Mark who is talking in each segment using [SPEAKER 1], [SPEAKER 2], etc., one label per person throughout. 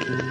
[SPEAKER 1] Продажные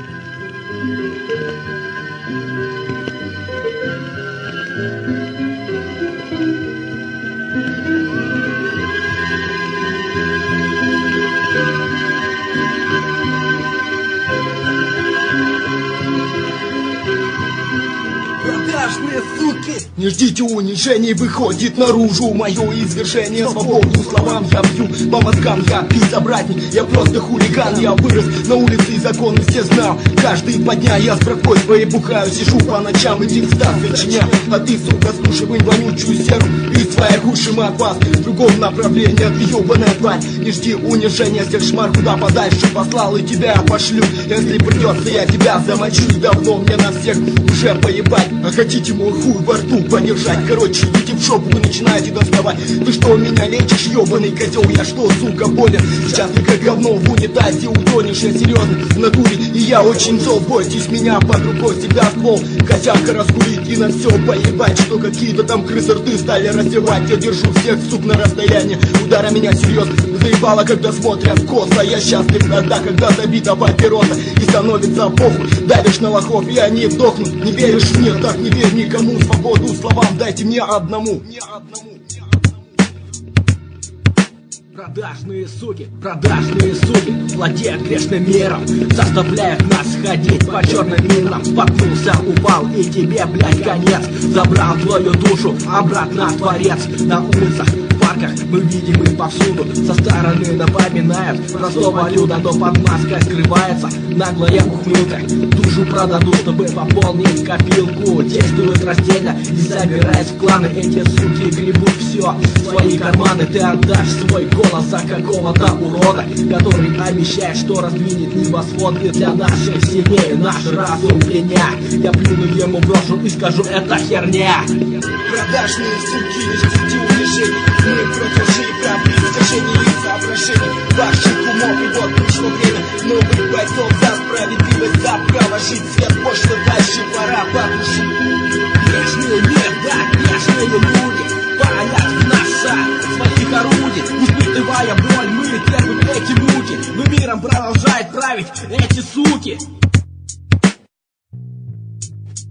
[SPEAKER 1] суки! Не ждите унижений, выходит наружу мое извержение. Свободу словам я бью, по мозгам я пиздобратник. Я просто хулиган, я вырос на улице и законы все знал. Каждые 2 дня я с братвой своей бухаю, сижу по ночам и текста сочиняю. А ты, сука, слушай вонючую серу из своих ушей от вас в другом направлении, ты ебаная тварь. Не жди унижения, всех шмар куда подальше послал и тебя я пошлю. Если придется, я тебя замочу. Давно мне на всех уже поебать. А хотите мой хуй во рту подержать? Короче, идите в жопу, вы начинаете доставать. Ты что, меня лечишь, ебаный козел? Я что, сука, болен? Сейчас ты как говно в унитазе утонешь. Я серьезно, в натуре, и я очень зол. Бойтесь меня, под рукой всегда ствол. Котяка раскурить и на все поебать. Что какие-то там крысы рты стали раздевать. Я держу всех, сук, на расстоянии удара меня серьезно заебало, когда смотрят косо. Я счастлив тогда, когда забита папироса и становится похуй. Давишь на лохов, и они дохнут. Не веришь мне, так не верь никому. Свободу словам дайте мне одному. Продажные суки владеют грешным миром, заставляют нас ходить по черным минам. Споткнулся, упал, и тебе, блядь, конец. Забрал твою душу обратно Творец. На улицах, в парках мы видим их повсюду. Со стороны напоминают простого люда, но под маской скрывается наглая ухмылка. Душу продадут, чтобы пополнить копилку. Действуют раздельно и забираясь в кланы. Эти суки гребут все в свои карманы. Ты отдашь свой голос за какого-то урода, который обещает, что раздвинет небосвод. И для наших сильнее наш разум пеня. Я плюну ему брошу и скажу, это херня. Продажные суки, не ждите унижений. Мы против лжи и правды, искажений и соображений ваших умов. И вот пришло время новых бойцов за справедливость, за право жить. Свет больше, дальше пора потушить. Грешный мир, да, грешные люди палят в нас своих орудий. Испытывая боль, мы терпим эти муки, но миром продолжают править эти суки.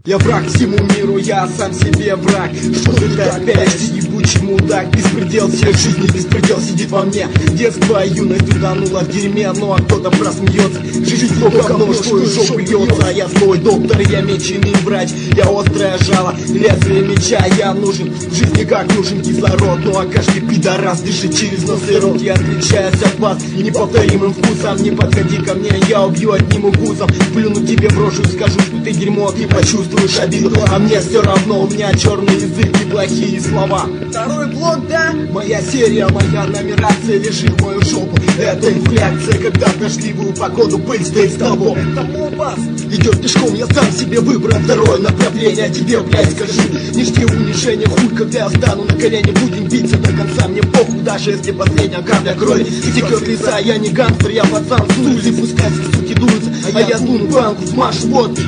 [SPEAKER 1] Я враг всему миру, я сам себе враг. Что ты опять, ебучий мудак? Беспредел всей жизни, беспредел сидит во мне. Детство и юность утонула в дерьме, ну а кто-то просмеется. Жизнь сколько говно, что из жопы льется. Я злой доктор, я меченый врач. Я острое жало, лезвие меча. Я нужен в жизни как нужен кислород. Ну а каждый пидорас дышит через нос и рот. Я отличаюсь от вас неповторимым вкусом. Не подходи ко мне, я убью одним укусом. Плюну тебе брошу и скажу, что ты дерьмо, ты почувствуешь обиду, а мне все равно, у меня черный язык и плохие слова. Второй блок, да? Моя серия, моя нумерация лежит в мою жопу. Это инфляция, когда в дождливую погоду пыль стоит столбом. Это мобас идет пешком, я сам себе выбрал второе направление. А тебе, блядь, скажи, не жди унижения, хуй, когда я встану на колени. Будем биться до конца, мне похуй, даже если последняя капля крови текет лица. Я не гангстер, я пацан с улицы, пускай все суки дуются, а я дуну банку, смажь водки.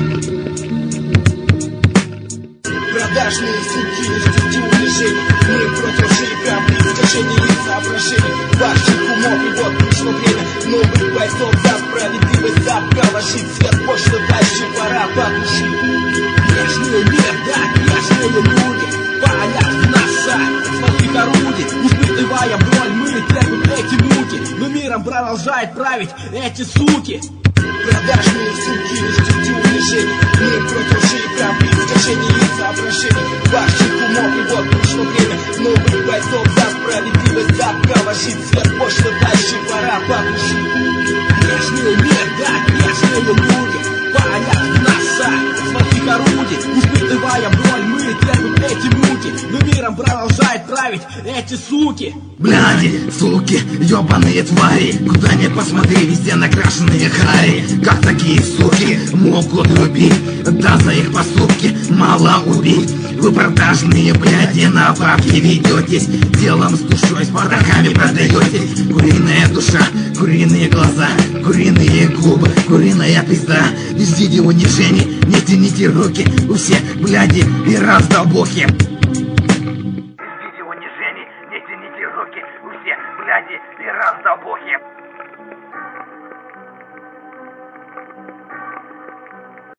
[SPEAKER 1] Продажные суки, не ждите унижений. Мы против лжи и правды, искажений и соображений ваших умов. И вот пришло время новых бойцов за справедливость, за право жить. Свет больше, дальше пора потушить. Грешный мир, да, грешные люди палят в нас своих орудий. Испытывая боль, мы терпим эти муки, но миром продолжают править эти суки. Продажные суки, не ждите унижений. Мы против лжи и правды, искажений и соображений ваших умов. И вот пришло время новых бойцов за справедливость, за право жить. Свет больше, дальше пора потушить. Грешный мир, да, грешные люди палят в нас своих орудий. Испытывая боль, мы терпим эти муки, но миром продолжают править эти суки.
[SPEAKER 2] Бляди, суки, ебаные твари, куда ни посмотри, везде накрашенные хари. Как такие суки могут любить? Да за их поступки мало убить. Вы продажные, бляди, на бабки ведетесь. Делом с душой, с бардаками продаетесь. Куриная душа, куриные глаза, куриные губы, куриная пизда. Не ждите унижений, не тяните руки. У всех, бляди, и раздолбоки.